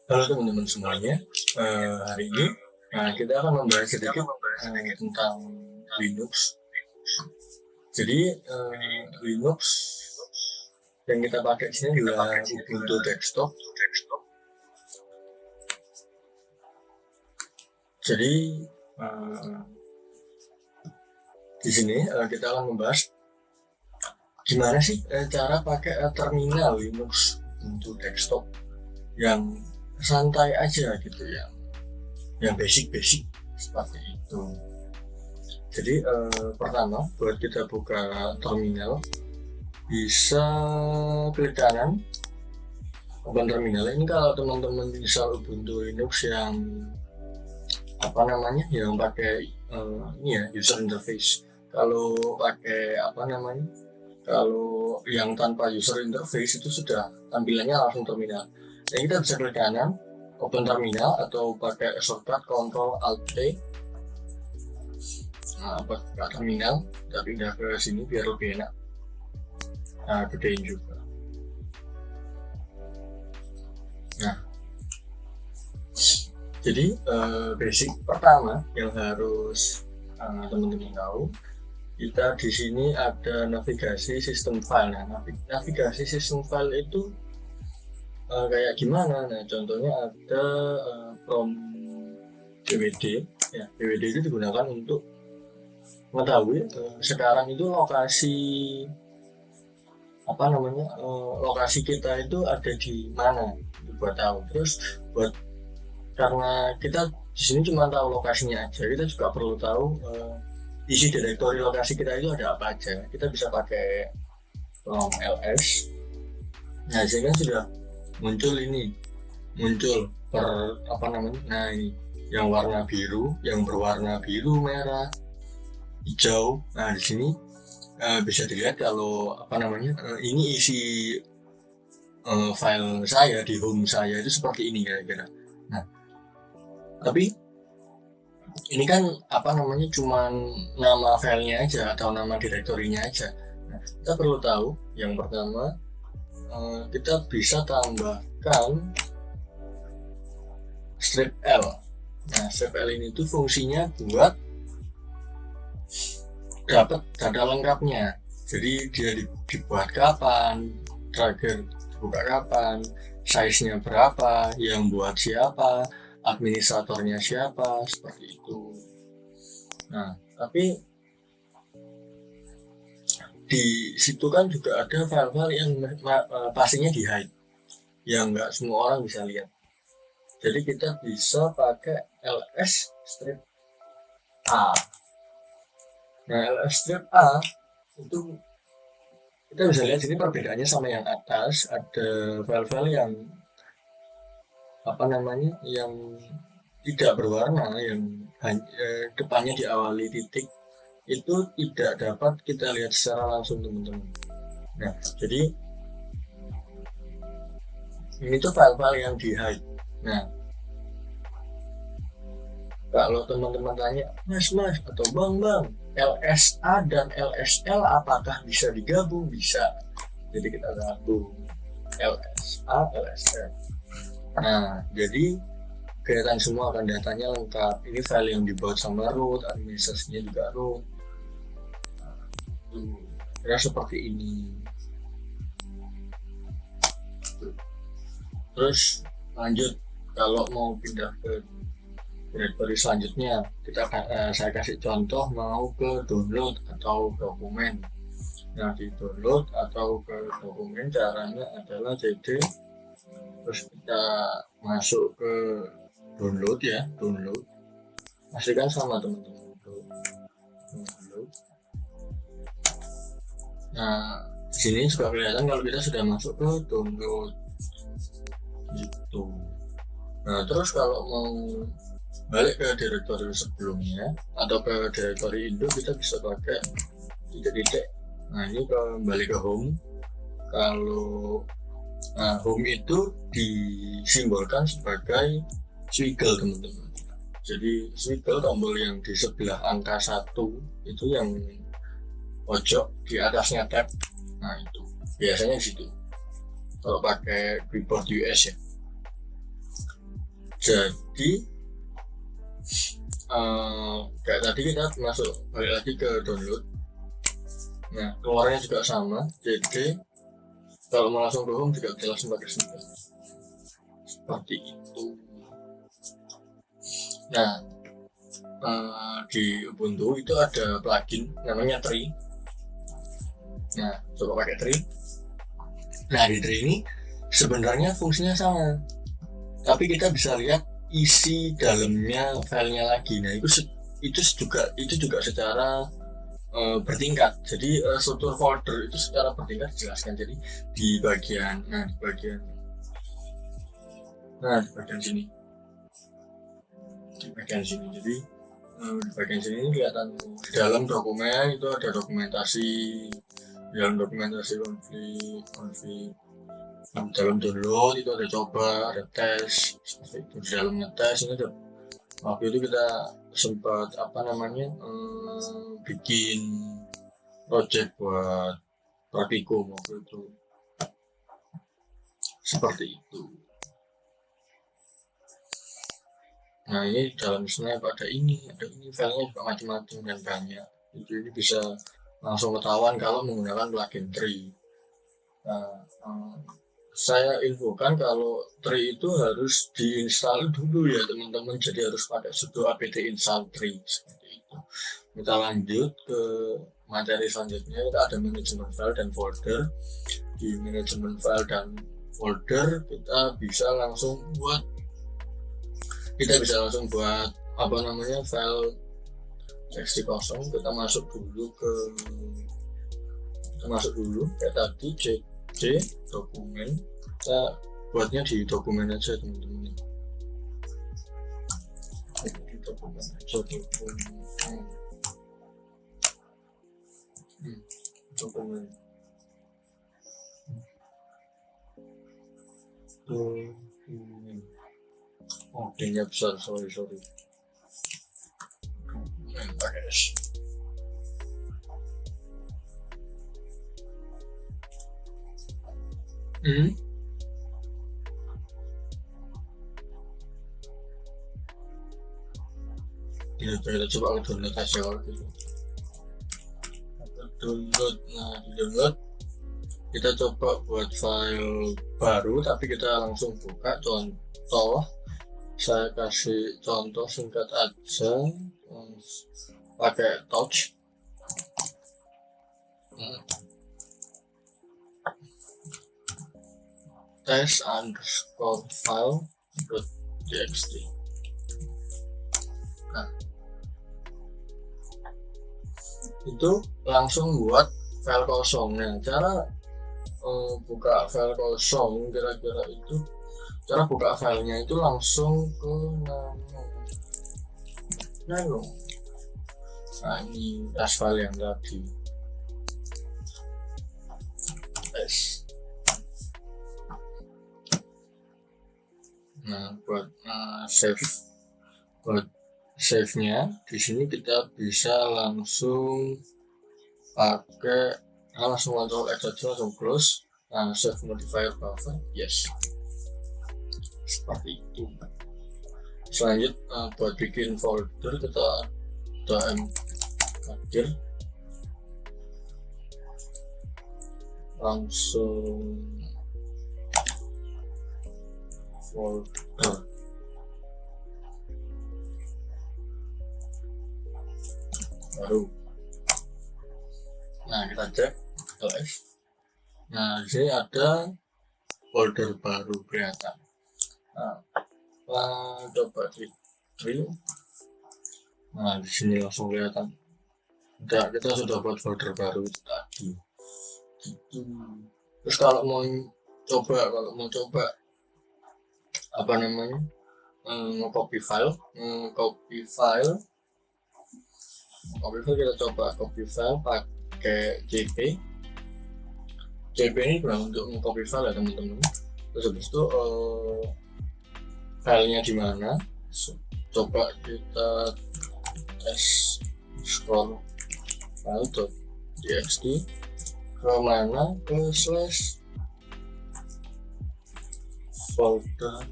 Halo teman-teman semuanya. Hari ini kita akan membahas sedikit tentang Linux. Jadi Linux yang kita pakai di sini adalah Ubuntu desktop. Jadi di sini kita akan membahas gimana sih cara pakai terminal Linux Ubuntu desktop yang santai aja gitu ya, yang basic seperti itu. Jadi pertama buat kita buka terminal bisa klik kanan open terminal. Ini kalau teman-teman install Ubuntu Linux yang yang pakai ini ya, user interface. Kalau pakai kalau yang tanpa user interface itu sudah tampilannya langsung terminal. Jadi kita bisa klik kanan open terminal atau pakai shortcut Ctrl Alt T. Buka terminal, kita pindah ke sini biar lebih enak. Gedein juga. Jadi basic pertama yang harus teman-teman tahu, kita di sini ada navigasi sistem file. Navigasi sistem file itu kayak gimana? Contohnya ada from dwd. Ya, dwd itu digunakan untuk mengetahui sekarang itu lokasi lokasi kita itu ada di mana, itu buat tahu. Terus karena kita di sini cuma tahu lokasinya aja, kita juga perlu tahu isi direktori lokasi kita itu ada apa aja. Kita bisa pakai ls. Nah, sini kan sudah muncul ini ini yang warna biru, yang berwarna biru, merah, hijau. Nah, di sini bisa dilihat kalau ini isi file saya di home saya itu seperti ini kira-kira. Nah, tapi ini kan cuman nama filenya aja atau nama direktorinya aja. Nah, kita perlu tahu yang pertama, kita bisa tambahkan strip L. Nah, strip L ini tuh fungsinya buat dapat data lengkapnya. Jadi dia dibuat kapan, trigger dibuka kapan, size-nya berapa, yang buat siapa, administratornya siapa, seperti itu. Nah, tapi di situ kan juga ada file-file yang pastinya di hide, yang nggak semua orang bisa lihat. Jadi kita bisa pakai ls strip a. Nah, ls strip a itu kita bisa lihat sini perbedaannya sama yang atas. Ada file-file yang yang tidak berwarna, yang depannya diawali titik, itu tidak dapat kita lihat secara langsung, teman-teman. Nah, jadi ini tuh file-file yang di hide. Nah, kalau teman-teman tanya, mas atau bang, LSA dan LSL apakah bisa digabung? Bisa. Jadi kita gabung LSA, LSL. Nah, jadi kelihatan semua kan, datanya lengkap. Ini file yang dibuat sama root, administrasinya juga root. Ya, seperti ini. Terus lanjut, kalau mau pindah ke direktori selanjutnya, saya kasih contoh mau ke download atau dokumen. Nah, di download atau ke dokumen caranya adalah cd, terus kita masuk ke download ya, download. Masih kan sama teman-teman, download. Nah, di sini juga kelihatan kalau kita sudah masuk ke download gitu. Nah, terus kalau mau balik ke direktori sebelumnya atau ke direktori induk, kita bisa pakai titik-titik. Nah, ini kembali ke home. Kalau home itu disimbolkan sebagai swiggle, teman-teman. Jadi swiggle, tombol yang di sebelah angka 1 itu yang pojok di atasnya tab. Nah, itu biasanya di situ kalau pakai keyboard US ya. Jadi kayak tadi kita masuk balik lagi ke download. Nah, keluarnya juga sama. Jadi kalau mau langsung ke home juga bisa langsung pakai snippet seperti itu. Nah, di Ubuntu itu ada plugin namanya Tree. Nah, coba pakai Tree. Nah, di Tree ini sebenarnya fungsinya sama, tapi kita bisa lihat isi dalamnya filenya lagi. Nah, itu juga secara bertingkat. Jadi struktur folder itu secara bertingkat dijelaskan. Jadi di bagian sini. Di bagian sini. Jadi di bagian sini ini kelihatan di dalam dokumen itu ada dokumentasi, di dalam dokumentasi konflik. Di dalam download itu ada coba, ada tes, seperti itu. Di dalam ngetes ini ada, waktu itu kita sempat bikin project buat praktikum waktu itu, seperti itu. Nah, ini dalam snap ada ini filenya juga macam-macam dan banyak. Jadi bisa langsung ketahuan kalau menggunakan plugin Tree. Nah, saya infokan kalau Tree itu harus diinstal dulu ya teman-teman. Jadi harus pakai sudo apt install Tree seperti itu. Kita lanjut ke materi selanjutnya. Kita ada manajemen file dan folder. Di manajemen file dan folder kita bisa langsung buat file txt kosong. Kita masuk dulu kayak tadi cc dokumen. Kita buatnya di dokumen aja teman-teman. Di dokumen aja dokumen. Oh, D-nya besar, sorry. Pakai S. Ya, kita coba download aja kalau gitu. Nah, di download kita coba buat file baru, tapi kita langsung buka contoh. Saya kasih contoh singkat aja, pakai touch. test_file.txt. Nah, itu langsung buat file kosong. Nah, cara buka file kosong kira-kira itu, cara buka filenya itu langsung ke nano. Nah, ini tas file yang tadi S. Nah, buat save-nya di sini kita bisa langsung pakai langsung Ctrl X aja, langsung close. Nah, save modifier buffer, yes, seperti itu. Selanjutnya buat bikin folder kita hadir langsung folder. Baru. Nah, kita cek ls. Nah, di sini ada folder baru kelihatan. Nah, coba klik Tree. Nah, di sini langsung kelihatan. Kita sudah buat folder baru itu tadi. Gitu. Terus kalau mau coba copy file kita coba copy file pakai JP ini untuk copy file ya teman-teman. Terus habis itu filenya di mana, coba kita tes scroll file.txt ke mana, ke slash folder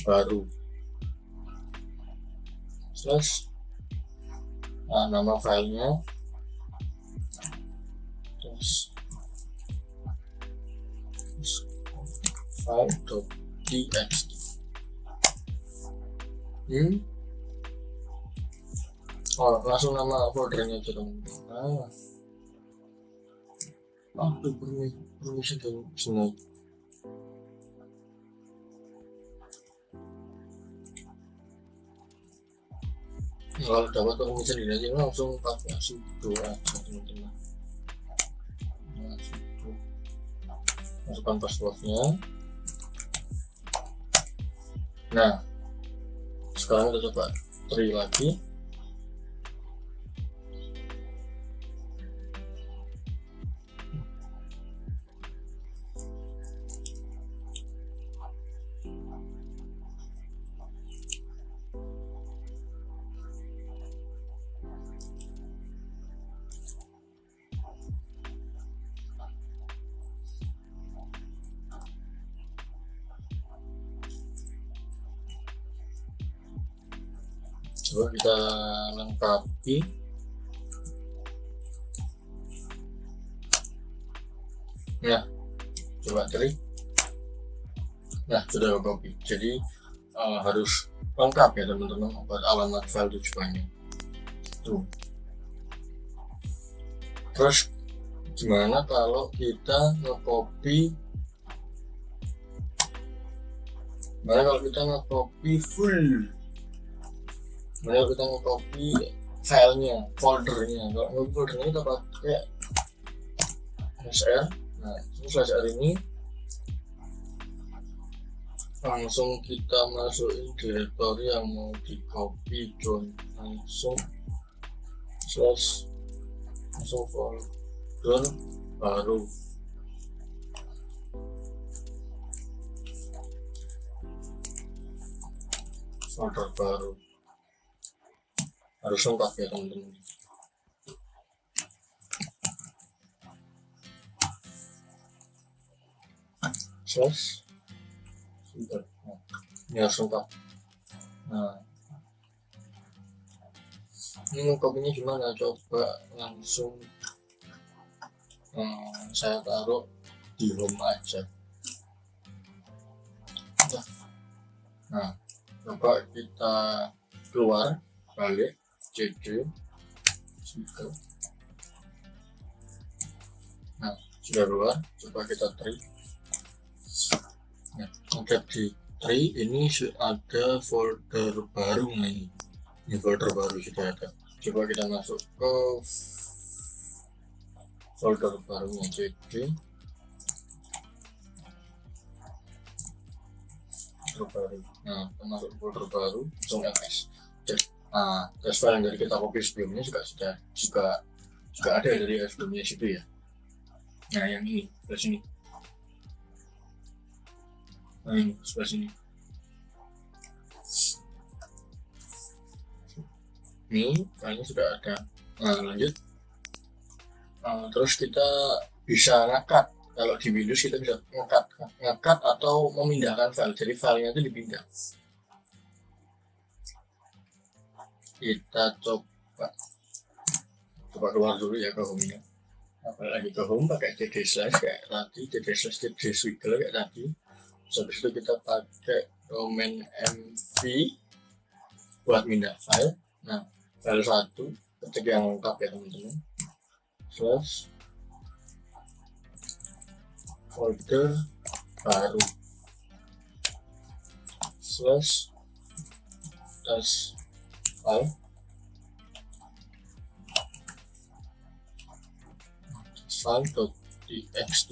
baru slash, nah, nama filenya, terus file.txt. Oh, langsung nama foldernya aja dong. Itu permission dari sini. Kalau dapat permission dari sini langsung pakai sudo aja teman-teman. Masukkan passwordnya. Nah, sekarang kita coba try lagi. Coba kita lengkapi. Nah, coba cari. Nah, sudah copy. Jadi harus lengkap ya teman-teman buat alamat file tujuannya. Tuh. Terus gimana kalau kita nge-copy? Gimana kalau kita nge-copy full? Gimana kita nge-copy filenya, foldernya? Kalau nge-copy foldernya kita pakai /r. Nah, ini /r ini langsung kita masukin directory yang mau di copy, langsung folder baru. Folder baru harus lengkap ya teman-teman. Ini harus lengkap. Nah, ini kopinya gimana? Coba langsung saya taruh di home aja. Nah, coba kita keluar, balik cd gitu. Nah, sudah keluar. Coba kita try. Nah, ada di try ini ada folder baru nih. Ini folder baru sudah ada. Coba kita masuk ke folder barunya cd folder baru. Nah, kita masuk folder baru, langsung ls. Nah, test file yang dari kita copy sebelumnya juga ada dari sebelumnya situ ya. Nah, yang ini sebelah sini. Nah, ini sebelah sini. Ini filenya sudah ada. Nah, lanjut. Terus kita bisa ngekat. Kalau di Windows kita bisa ngekat atau memindahkan file. Jadi filenya itu dipindah. Kita coba keluar dulu ya ke home-nya. Apalagi ke home pakai cd slash kayak tadi, cd slash cd swiggle kayak tadi. Habis itu kita pakai domain mv buat pindah file. Nah, file 1 ketik yang lengkap ya teman-teman, slash folder baru slash test file.txt.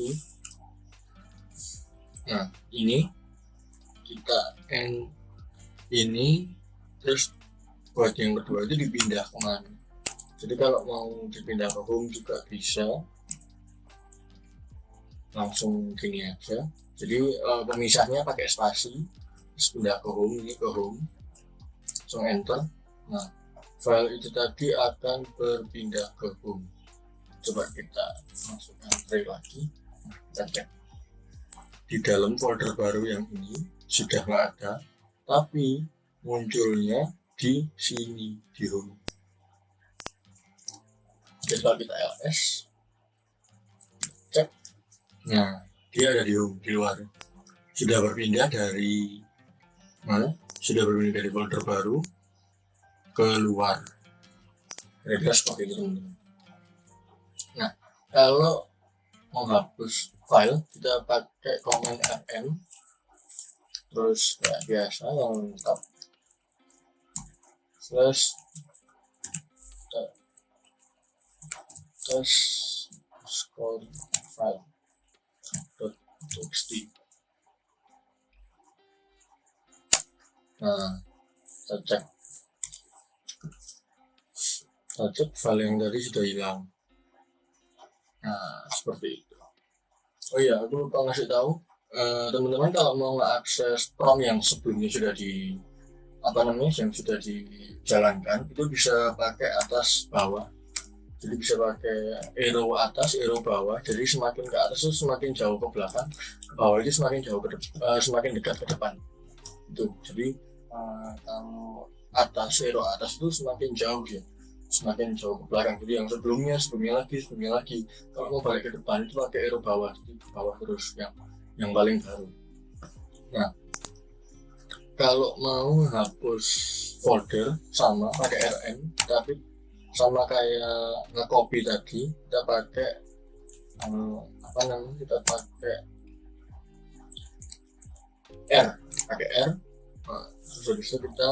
Nah, ini kita end ini, terus buat yang kedua itu dipindah kemana. Jadi kalau mau dipindah ke home juga bisa, langsung gini aja. Jadi pemisahnya pakai spasi, terus pindah ke home, ini ke home, langsung enter. Nah, file itu tadi akan berpindah ke home. Coba kita masukkan try lagi. Kita cek di dalam folder baru yang ini sudah nggak ada, tapi munculnya di sini di home. Jadi kalau kita ls cek, nah dia ada di home, di luar, sudah berpindah dari mana? Sudah berpindah dari folder baru ke luar. Kira-kira seperti itu. Nah, kalau menghapus file kita pakai command rm, terus kayak biasa yang lengkap slash score file .txt. Nah, kita cek file yang tadi sudah hilang. Nah, seperti itu. Oh iya, aku lupa ngasih tahu teman-teman, kalau mau mengakses prompt yang sebelumnya sudah yang sudah dijalankan, itu bisa pakai atas bawah. Jadi bisa pakai arrow atas, arrow bawah. Jadi semakin ke atas itu semakin jauh ke belakang, ke bawah itu semakin jauh semakin dekat ke depan. Itu. Jadi kalau atas, arrow atas itu semakin jauh ya, semakin jauh ke belakang. Jadi yang sebelumnya lagi. Kalau mau balik ke depan itu pakai arrow bawah, jadi ke bawah terus yang paling baru. Nah, kalau mau hapus folder sama pakai rm, tapi sama kayak nge-copy tadi, kita pakai kita pakai R. Nah, terus kita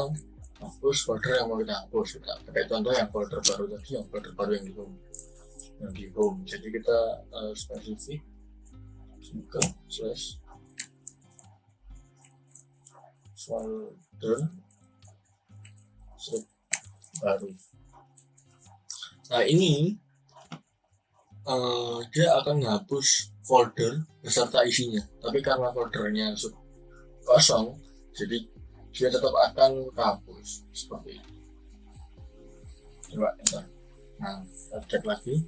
hapus folder yang mau kita hapus. Kita pakai contoh yang folder baru tadi, yang folder baru yang di home. Jadi kita spesifik ke slash folder baru. Nah, ini dia akan menghapus folder beserta isinya, tapi karena foldernya kosong, jadi dia tetap akan terhapus seperti itu. Coba enter. Nah, kita cek lagi.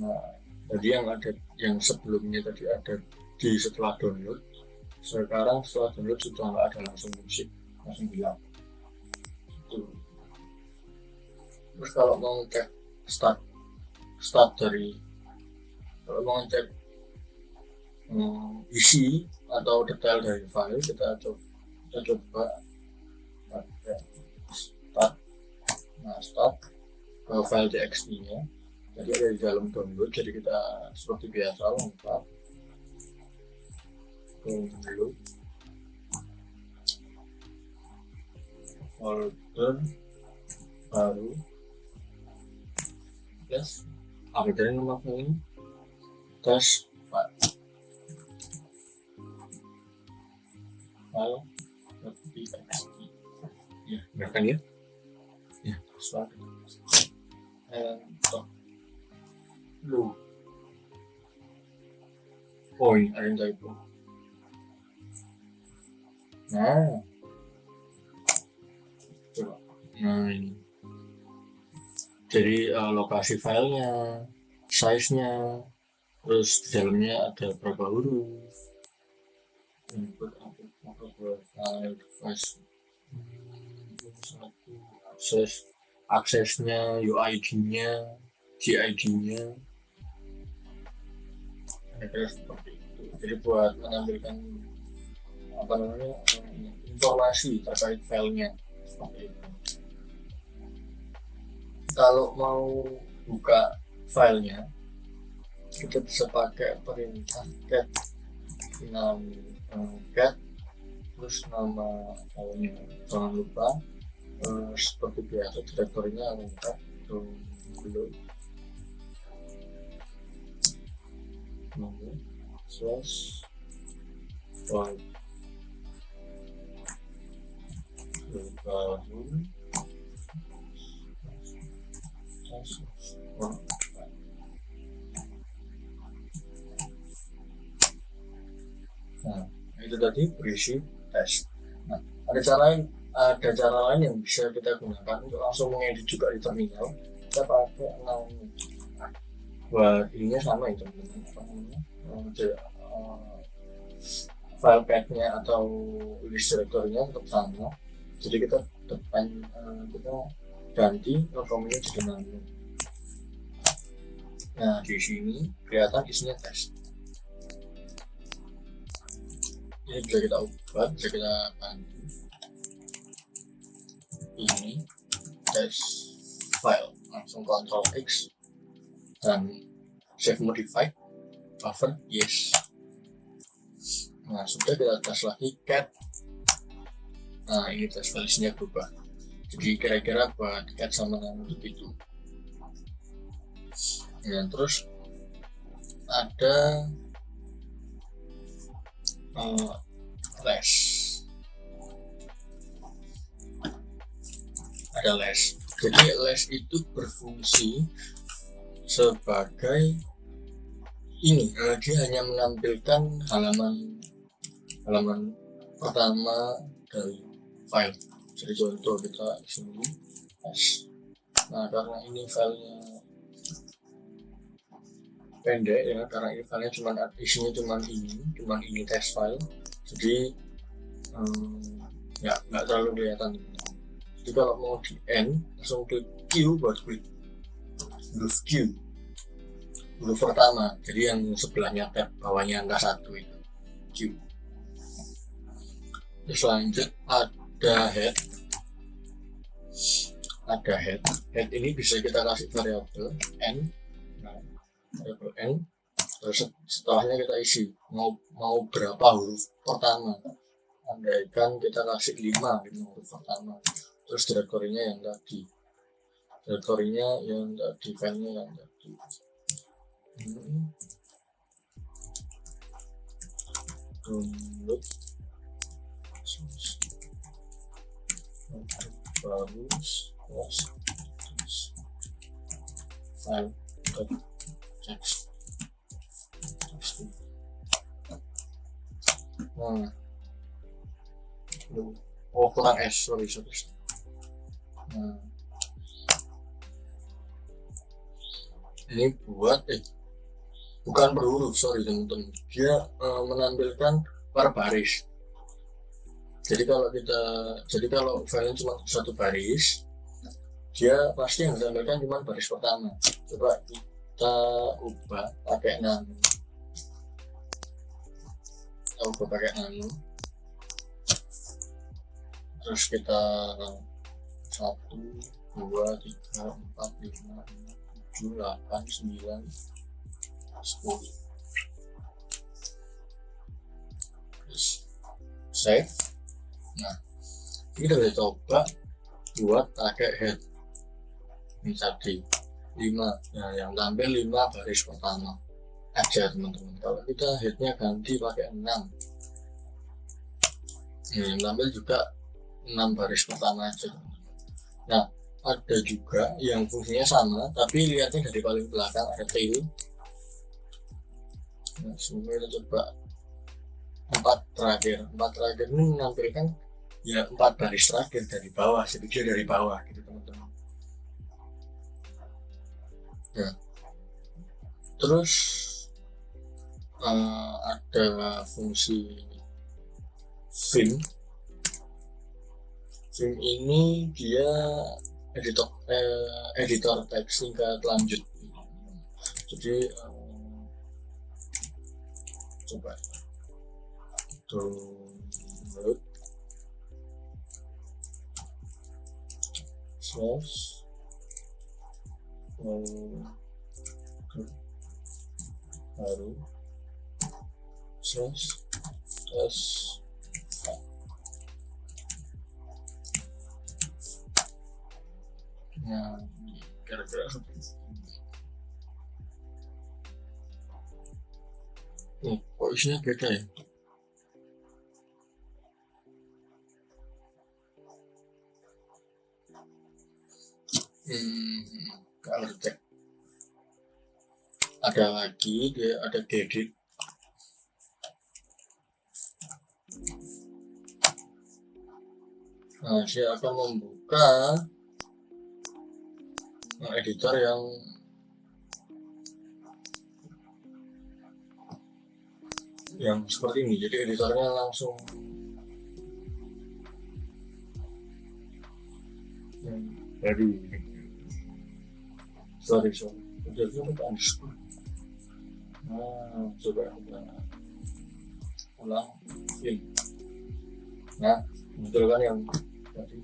Nah, tadi yang sebelumnya tadi ada di setelah download. Sekarang setelah download sudah nggak ada, langsung musik, langsung hilang. Itu. Terus kalau mau cek start dari, kalau mau cek isi atau detail dari file, kita coba pakai start ke file txt nya. Jadi ada di dalam download, jadi kita seperti biasa lengkap download folder baru plus update nama file test file txt ya, bahkan ya start lu ini ada yang typo. Nah, coba. Nah, ini jadi lokasi filenya, size-nya, terus di dalamnya ada berapa huruf, input file, aksesnya, UID-nya, GID-nya, kira-kira seperti itu. Jadi buat menampilkan informasi terkait filenya seperti itu. Kalau mau buka filenya, kita bisa pakai perintah get terus nama filenya. Jangan lupa seperti biasa direktorinya lengkap dulu slash file baru. Nah, itu tadi berisi tes. Nah, ada cara lain yang bisa kita gunakan untuk langsung mengedit juga di terminal. Kita pakai buat ininya sama ya teman-teman, file path-nya atau list directory-nya tetap sama, jadi kita kita ganti rekomnya jadi nano. Nah di sini kelihatan isinya tes. Ini bisa kita ubah, bisa kita ganti. Ini test file, langsung Ctrl X dan save modified buffer yes. Nah sudah, kita tes lagi cat. Nah ini test file isinya berubah, jadi kira-kira buat cat sama nano begitu. Nah terus ada les. Ada les. Jadi les itu berfungsi sebagai ini, dia hanya menampilkan halaman pertama dari file. Jadi contoh kita di sini les. Nah karena ini filenya pendek ya, karena ini filenya isinya cuma ini test file, jadi ya nggak terlalu kelihatan. Jadi kalau mau di end langsung klik Q buat klik huruf Q, huruf pertama, jadi yang sebelahnya tab, bawahnya angka 1 itu Q. Terus lanjut ada head. Head ini bisa kita kasih variabel n. Variabel n, terus setelahnya kita isi mau berapa huruf pertama. Andaikan kita kasih 5 huruf pertama, terus direktorinya yang tadi, filenya yang tadi. Download baru file text. Nah, kurang S, sorry. Nah, ini buat bukan per huruf, sorry teman-teman, dia menampilkan per baris. Jadi kalau filenya cuma satu baris, dia pasti yang ditampilkan cuma baris pertama. Coba kita ubah pakai nano. Terus kita 1, 2, 3, 4, 5, 6, 7, 8, 9, 10. Terus save. Nah kita bisa coba buat pakai head ini tadi 5. Nah yang tampil 5 baris pertama aja teman-teman. Kalau kita headnya ganti pakai 6, yang tampil juga 6 baris pertama aja teman-teman. Nah ada juga yang fungsinya sama tapi lihatnya dari paling belakang, ada tail. Nah semoga kita coba 4 terakhir ini menampilkan ya 4 baris terakhir dari bawah, sedikit dari bawah gitu teman-teman. Nah terus ada fungsi film ini, dia editor teks tingkat lanjut. Jadi coba download baru test. Nah kira-kira seperti ini. Kok isinya beda ya? Kalau cek ada lagi, dia ada edit. Nah saya akan membuka editor yang yang seperti ini. Jadi editornya langsung dari sorry udah underscore. Nah, coba kita ulang ini. Nah, betul kan yang tadi.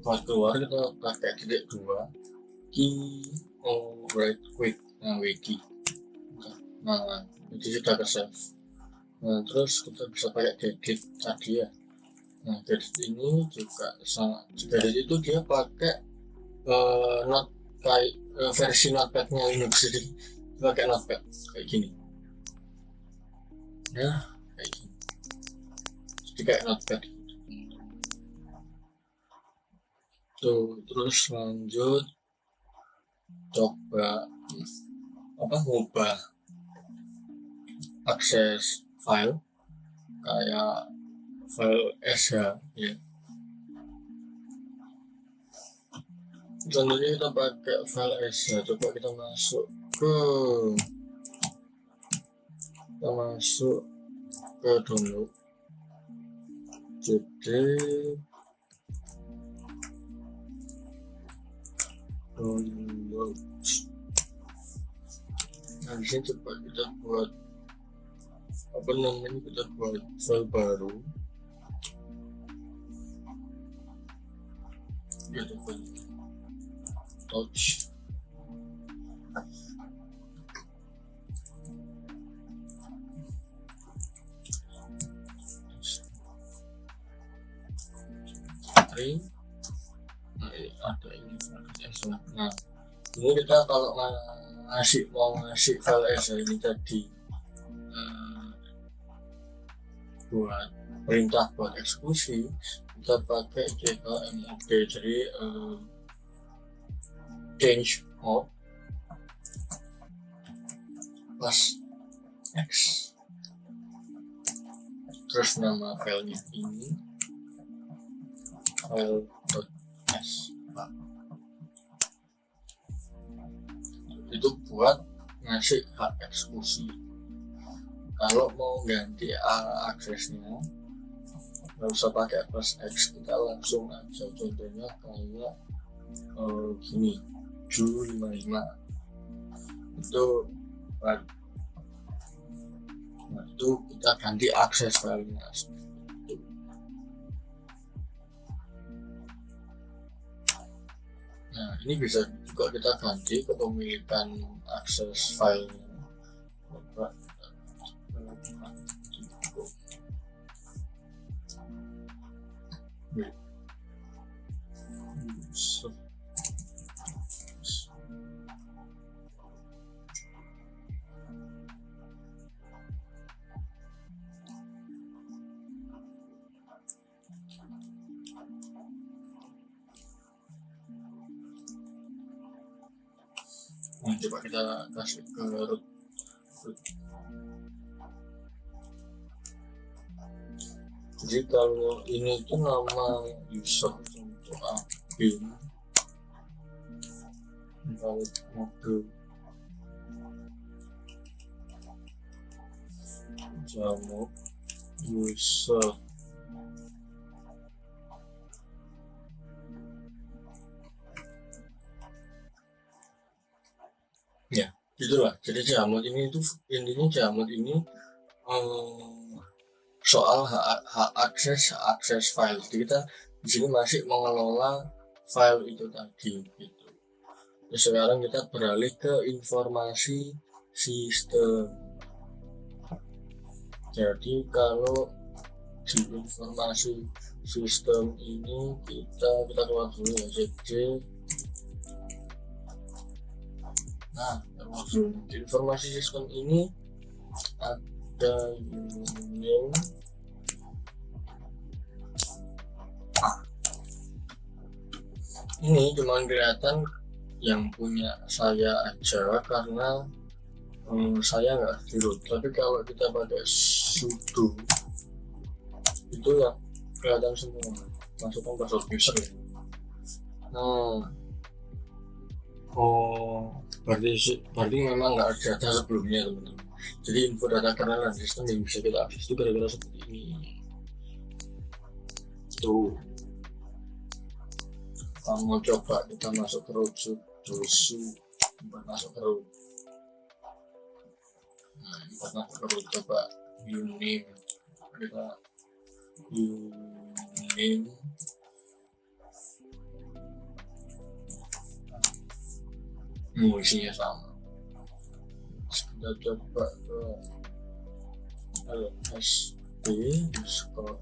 Pas keluar kita pakai titik 2 key right quick, nah wiki. Nah itu sudah ke save. Nah terus kita bisa pakai edit tadi ya. Nah edit ini juga sangat, edit itu dia pakai not kayak versi notepadnya Linux, jadi pakai notepad kayak gini ya, kayak gini, jadi kayak notepad tuh. Terus lanjut coba ngubah akses file kayak file SH ya. Contohnya kita pakai file SH. Coba kita masuk ke download, jadi download. Nah di sini coba kita buat kita buat file baru ya, coba touch. Nah ini ada ini. Nah ini kita kalau mau ngasih file SH ini tadi buat perintah buat eksekusi, kita pakai chmod, jadi change mode plus x, terus nama filenya ini file.s. Itu buat ngasih hak eksekusi. Kalau mau ganti aksesnya nggak usah pakai plus x, kita langsung aja, contohnya kayak gini ju55 itu. Nah itu kita ganti akses filenya. Nah ini bisa juga kita ganti kepemilikan akses filenya. Nah, coba kita kasih ke root. Jadi kalau ini itu nama user untuk admin invalid mode jamu user ya itulah. Jadi jamut ini itu intinya jamut ini soal hak akses file. Jadi kita di sini masih mengelola file itu tadi gitu. Terus sekarang kita beralih ke informasi sistem. Jadi kalau di informasi sistem ini kita keluar dulu ya, cd. Nah, di informasi sistem ini ada username, ini cuma kelihatan yang punya saya aja karena saya nggak di root. Tapi kalau kita pakai sudo itu ya kelihatan semua, masukkan password user ya. Nah, berarti memang nggak ada data sebelumnya teman-teman. Jadi info data kernel dan sistem yang bisa kita akses itu gara-gara seperti ini tuh. Kamu coba kita masuk ke root masuk ke root. Nah, kita masuk ke root, coba uname, kita uname isinya sama. Kita coba ke lsp underscore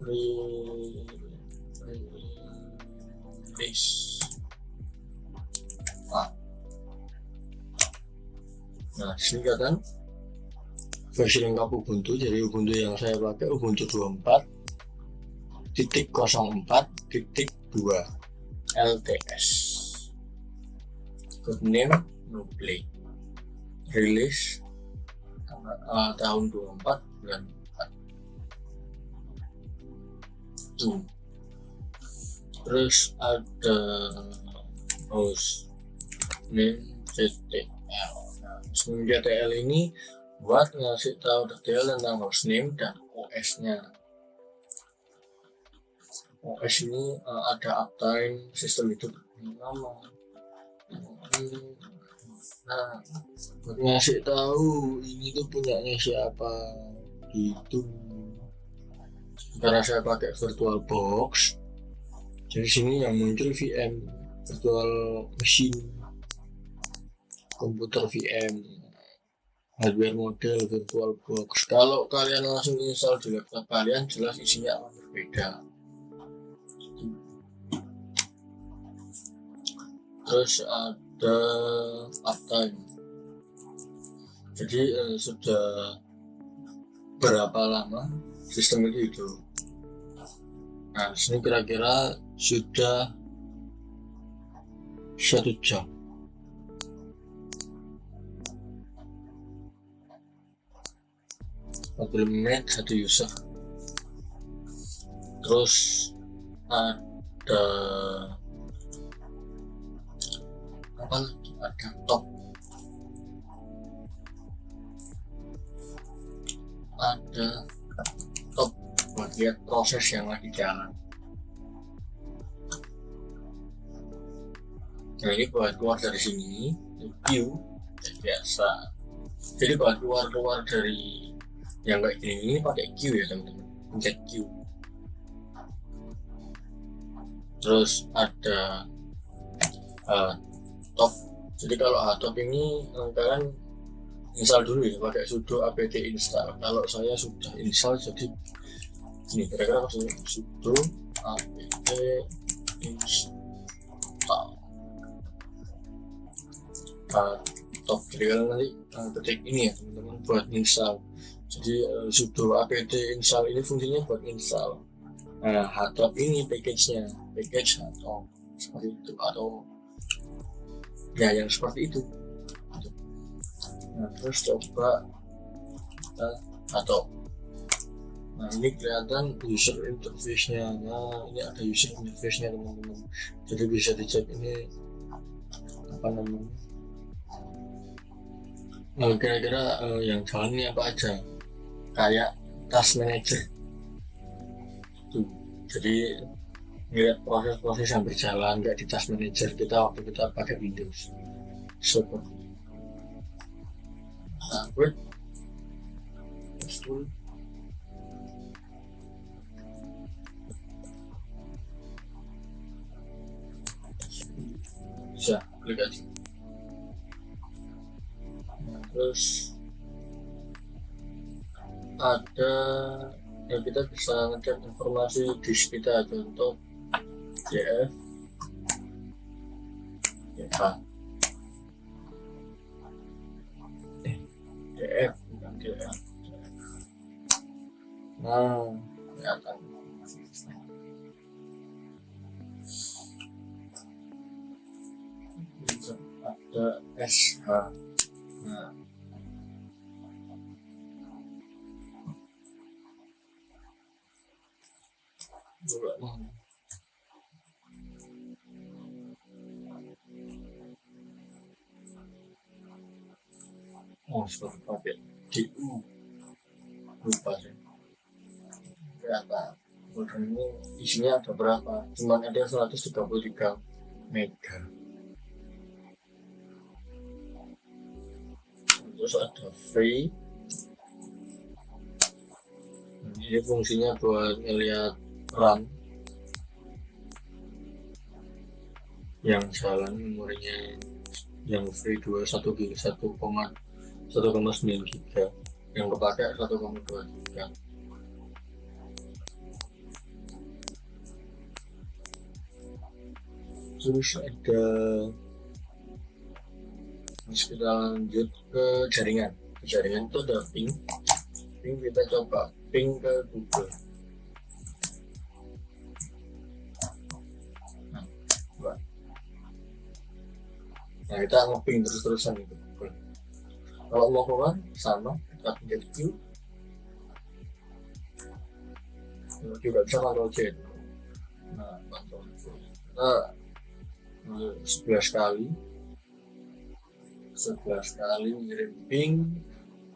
release. Nah, sini kan versi lengkap Ubuntu. Jadi Ubuntu yang saya pakai Ubuntu 24.04.2 LTS. Code name no play. Release tahun 24 bulan 4. Terus ada host name ctl. Hostname ctl ini buat ngasih tahu detail tentang hostname dan OS-nya. OS ini ada uptime, sistem hidup lama. Nah, buat ngasih tahu ini tuh punyanya siapa gitu. Karena saya pakai VirtualBox, jadi sini yang muncul VM, virtual machine, komputer VM, hardware model VirtualBox. Kalau kalian langsung install di laptop kalian, jelas isinya akan berbeda. Terus ada uptime. Jadi sudah berapa lama sistem itu hidup. Nah, sini kira-kira sudah 1 jam. Menit 1 user. Terus ada apa lagi? Ada top. Ada top buat lihat proses yang lagi jalan. Nah, ini buat keluar dari sini, view biasa. Jadi buat keluar dari yang kayak gini ini pakai Q ya teman-teman, pencet Q. Terus ada top. Jadi kalau top ini kalian install dulu ya, pakai sudo apt install. Kalau saya sudah install, jadi ini kira-kira maksudnya sudo apt install top. Jadi kalian nanti ketik ini ya teman-teman buat install. Jadi sudo apt install ini fungsinya buat install. Nah, htop ini package-nya, package htop. seperti itu, atau ya yang seperti itu. Nah terus coba kita atau nah ini kelihatan user interface-nya. Nah ini ada user interface-nya teman-teman, jadi bisa dicek ini apa namanya, kira-kira yang jalan ini apa aja, kayak task manager tuh. Jadi ngeliat proses-proses yang berjalan kayak di task manager kita waktu kita pakai Windows seperti itu. Nah gue bisa klik aja. Nah, terus ada ya kita bisa ngecek informasi disk kita, contoh df df bukan df. Nah kelihatan ada sh. Nah seperti pakai du lupa sih berapa folder ini isinya ada berapa, cuman ada 133 mega. Terus ada free, ini fungsinya buat ngeliat RAM yang jalan, memorinya yang free 21 GB 1,9 GB, yang kepakai 1,2 GB. Terus ada, kita lanjut ke jaringan. Jaringan itu ada ping kita coba ping ke Google. Nah kita nge-ping terus-terusan itu. Kalau mau keluar sama kita tinggal Q juga bisa Ctrl C. Nah Ctrl C kita 11 kali ngirim ping,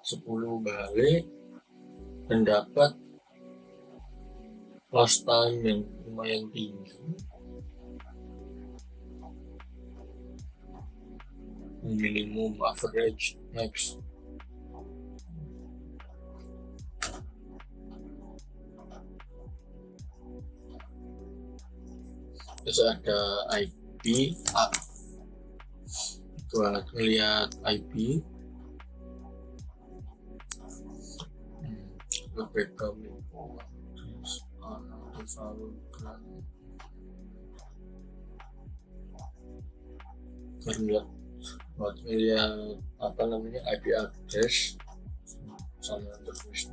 10 balik, dan dapat lost time yang lumayan tinggi, minimum average max. Terus ada IP buat ngeliat IP, backup info, terus ngeliat buat ngeliat apa namanya IP address sama terus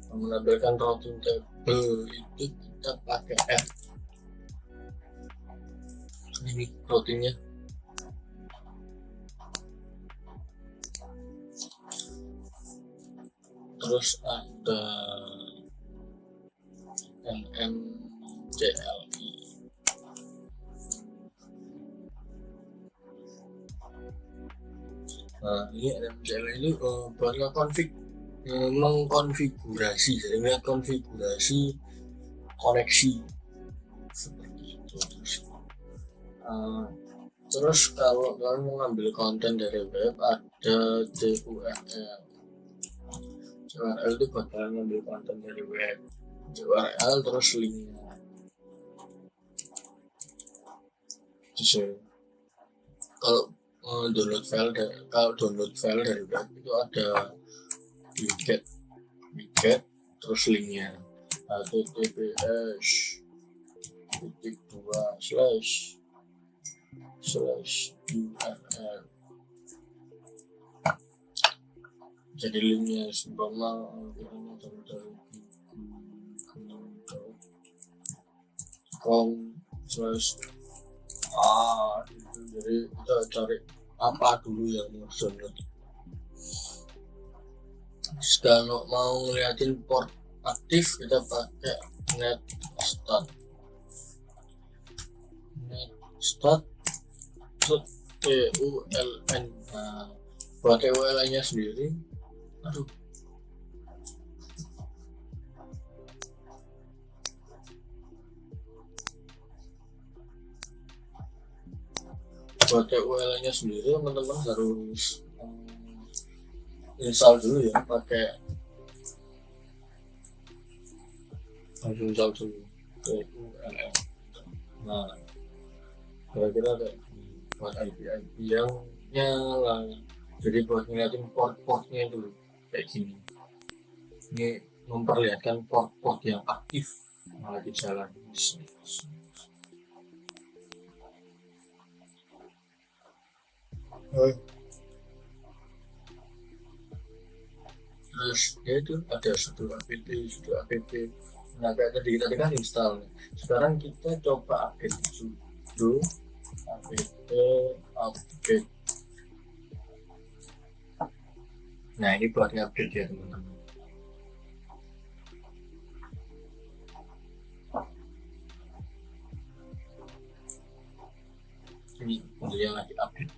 menampilkan routing table itu kita pakai F. Ini routingnya. Terus ada NMCLI. Nah ini NMCLI ini buat mengkonfigurasi, jadi konfigurasi koneksi seperti itu. Terus kalau kalian mau ngambil konten dari web ada DURL. URL itu buat kalian ngambil konten dari web, URL terus linknya. Jadi kalau download file dari web itu ada wget terus linknya https://url. Jadi linknya seumpama com/. Gitu. Jadi kita cari apa dulu yang mau download. Kalau mau ngeliatin port aktif kita pakai netstat TULN. Nah, buat TULN nya sendiri, aduh, buat TULN nya sendiri teman-teman harus install dulu ya, pakai install dulu TULN. Nah, kira-kira kayak buat IP yang nyala, jadi buat ngeliatin port-portnya itu kayak gini. Ini memperlihatkan port-port yang aktif lagi jalan. Terus ya itu ada sudo apt. Nah kayak tadi kan install. Sekarang kita coba update sudo apt update. Nah ini buat update ya teman-teman. Ini dia lagi update.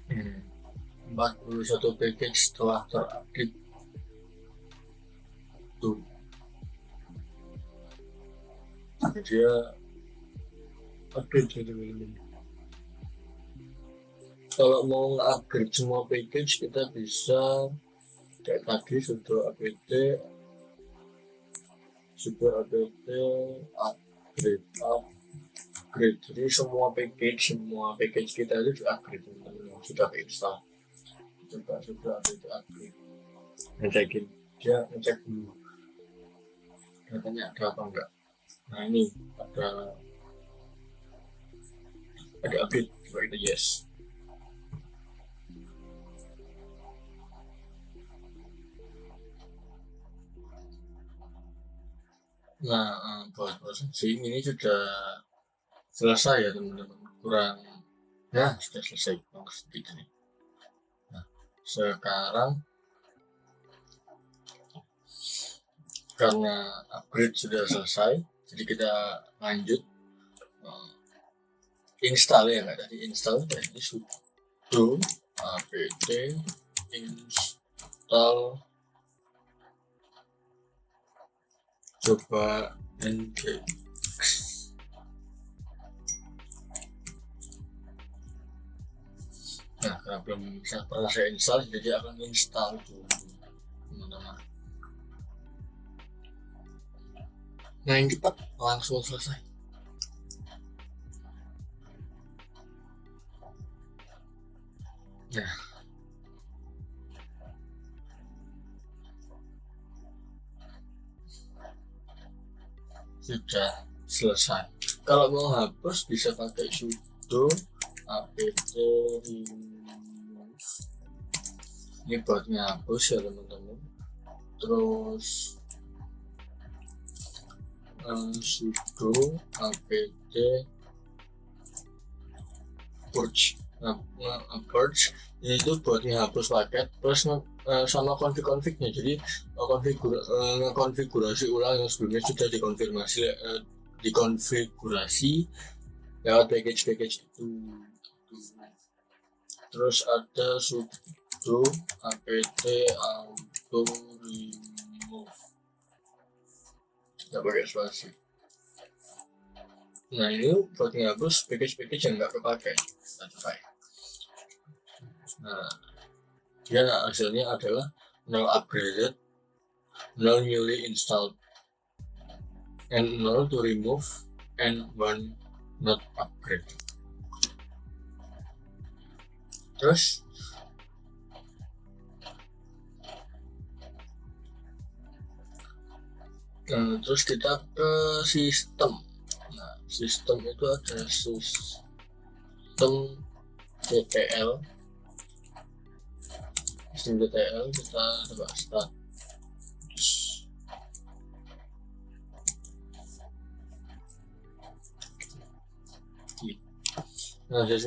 Hmm. 41 package setelah terupdate tuh dia update ya teman-teman. Kalau mau upgrade semua package kita bisa kayak tadi sudo apt upgrade jadi semua package kita itu di upgrade teman-teman, sudah install. Coba sudah upgrade, ngecekin dia, ngecek dulu datanya ada apa enggak. Nah ini ada update, coba kita yes. Nah buat prosesing ini sudah selesai ya teman-teman, kurang ya sudah selesai sedikit nih. Nah sekarang karena upgrade sudah selesai, jadi kita lanjut install ya, nggak tadi install, jadi sudo apt install coba nginx. Nah karena belum pernah saya install, jadi akan install dulu teman-teman. Nah yang cepat langsung selesai. Nah sudah selesai. Kalau mau hapus bisa pakai sudo apt remove. Ini buat ngapus ya teman-teman. Terus sudo apt purge. Purge itu buat menghapus paket plus sama config-confignya. Jadi konfigurasi ulang yang sebelumnya sudah dikonfigurasi lewat package itu. Terus ada sudo apt auto remove, nggak pakai spasi. Nah ini buat menghapus package yang nggak kepakai. Nah dia hasilnya adalah 0 upgraded, 0 newly installed, and 0 to remove, and 1 not upgrade. Terus kita ke sistem. Nah sistem itu ada sistem DTL. Kita coba start lagi. Nah, dari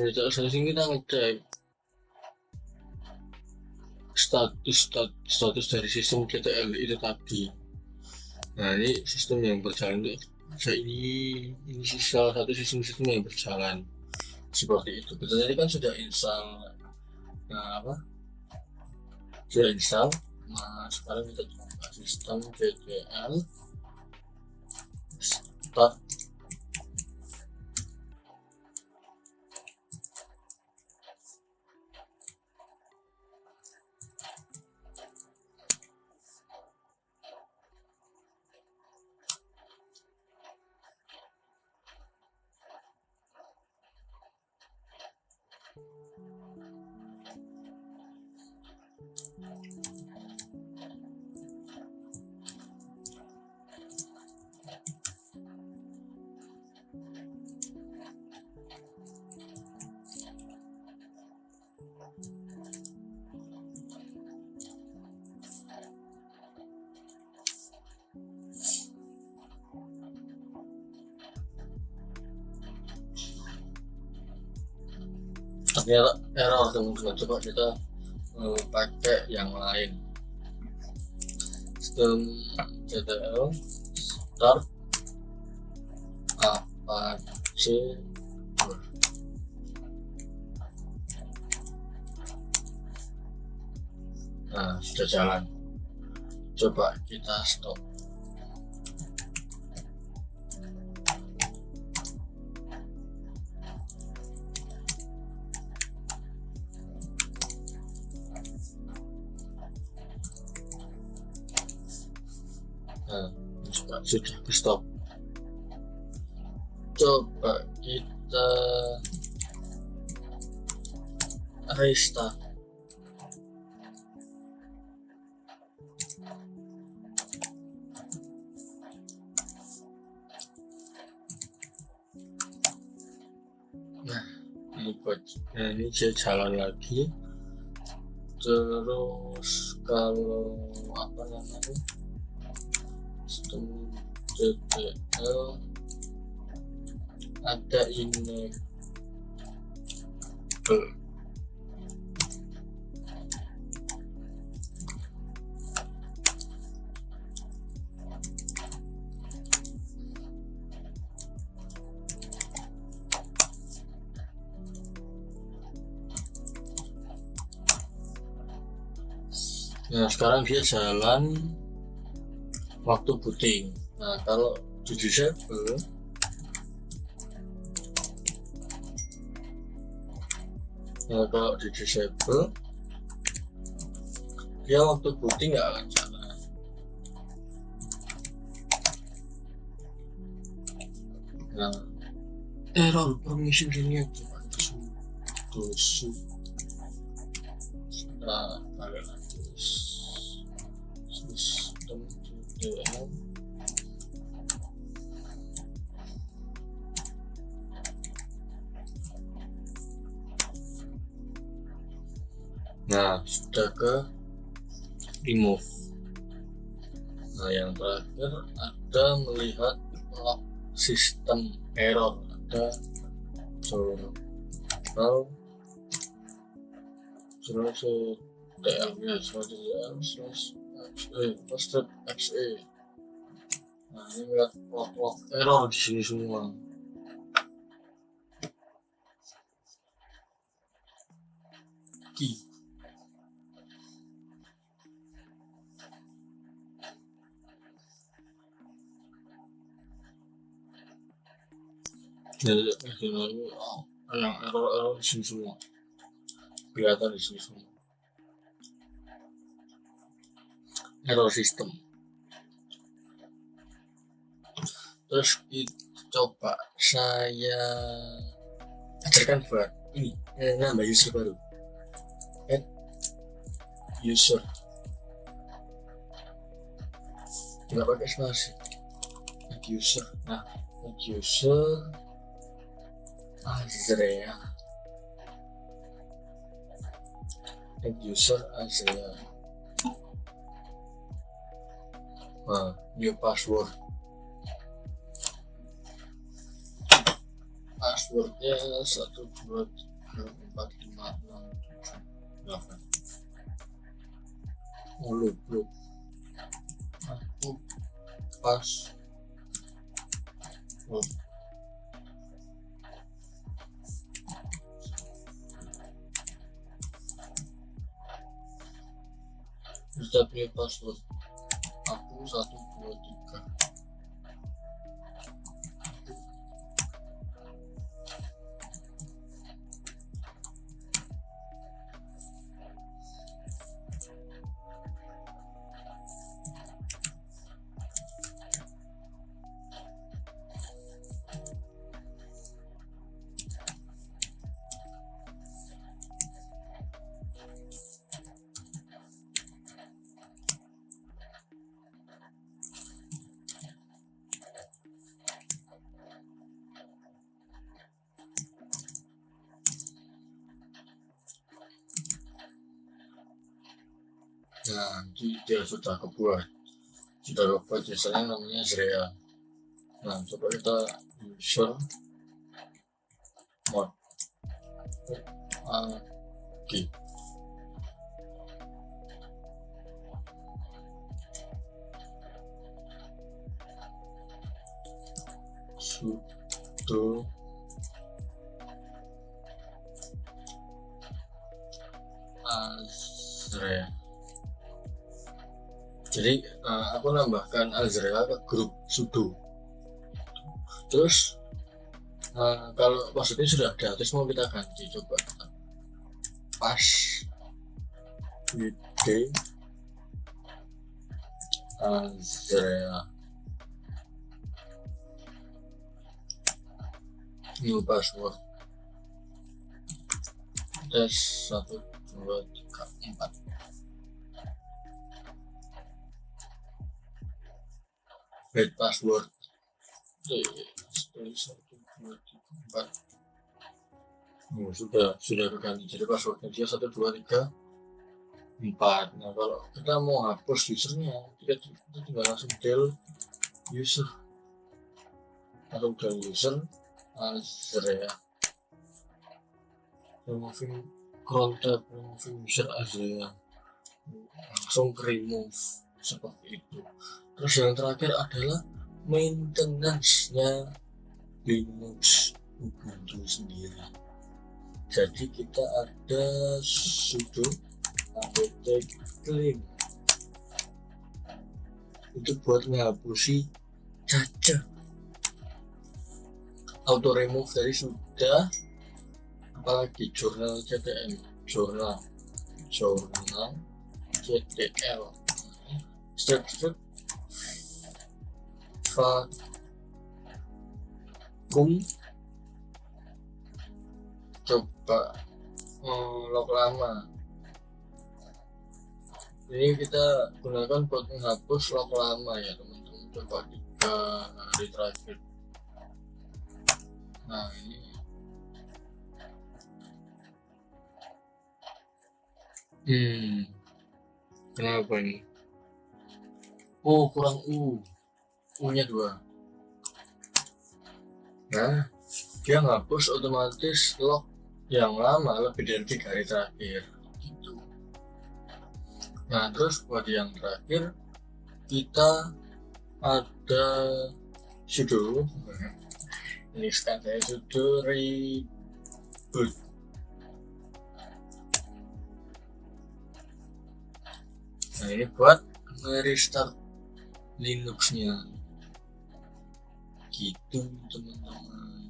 sini kita ngecek status dari sistem GTL itu tadi. Nah, ini sistem yang berjalan untuk ini salah satu sistem yang berjalan seperti itu. Kita tadi kan sudah install, sudah install. Nah, sekarang kita coba sistem GTL start. Ternyata error teman-teman. Coba kita pakai yang lain. Sistem GTL start Apache. Nah, sudah jalan. Coba kita stop. Nah, juga sudah di stop. Coba kita restart. Nah, ini dia jalan lagi. Terus kalau apa namanya, sistem GTL ada enable. Nah, sekarang dia jalan waktu booting. Nah, kalau di disable, dia waktu booting nggak akan jalan. Nah, error permission ini coba terus. Nah, balik lagi sistem GTL. Nah, sudah ke remove. Nah, yang terakhir ada melihat log sistem error, ada journal TLG/exe. Nah, ini lihat log error di sini semua. Key. Yang error di sini semua kelihatan di sini semua. Error sistem. Terus coba saya ajarkan buat ini nambah user baru. Add user. Nggak pakai spasi. Add user. Nah, add user Azrea. Add user Azrea. Nah, new password passwordnya 123456788. Lupa aku password bisa pilih password aku 123. Nah, dia sudah kebuat biasanya namanya Zrea. Nah, coba kita user mod oke. Sudo Azrea. Jadi aku nambahkan Azrea ke grup sudo. Terus kalau passwordnya sudah ada, terus mau kita ganti, coba pas wd Azrea new password tes 1 2 3 4. Bad password 1 2 3 4. Sudah keganti, jadi passwordnya dia 1 2 3 4. Nah, kalau kita mau hapus usernya, kita tinggal langsung del user atau del user Azrea, removing cron tab, removing user Azrea, langsung remove seperti itu. Terus yang terakhir adalah maintenance-nya Linux Ubuntu sendiri. Jadi kita ada sudo apt clean itu buat menghapusi cacat. Auto remove dari sudah, apalagi jurnal ctl, jurnal ctl, step vakum. Coba log lama ini kita gunakan buat menghapus log lama ya teman-teman. Coba 3 hari terakhir. Nah, ini kenapa ini? Oh, kurang U nya 2. Nah, dia ngapus otomatis log yang lama lebih dari 3 hari terakhir gitu. Nah, terus buat yang terakhir kita ada sudo, ini sekarang saya sudo reboot. Nah, ini buat restart Linuxnya gitu teman-teman.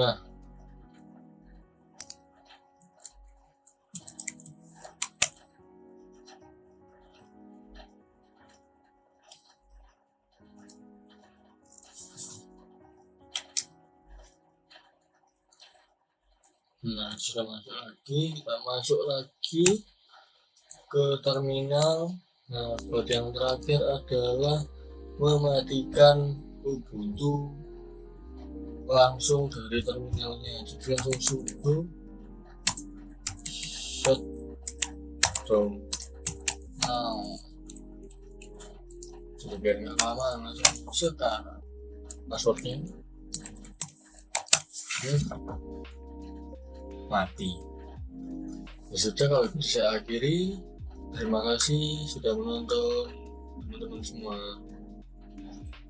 Nah, sudah masuk lagi, kita masuk lagi ke terminal. Nah, buat yang terakhir adalah mematikan Ubuntu langsung dari terminalnya. Jadi langsung sudo shutdown. Nah, jadi biar nggak lama, langsung sekarang passwordnya mati. Ya sudah, kalau bisa saya akhiri. Terima kasih sudah menonton teman-teman semua.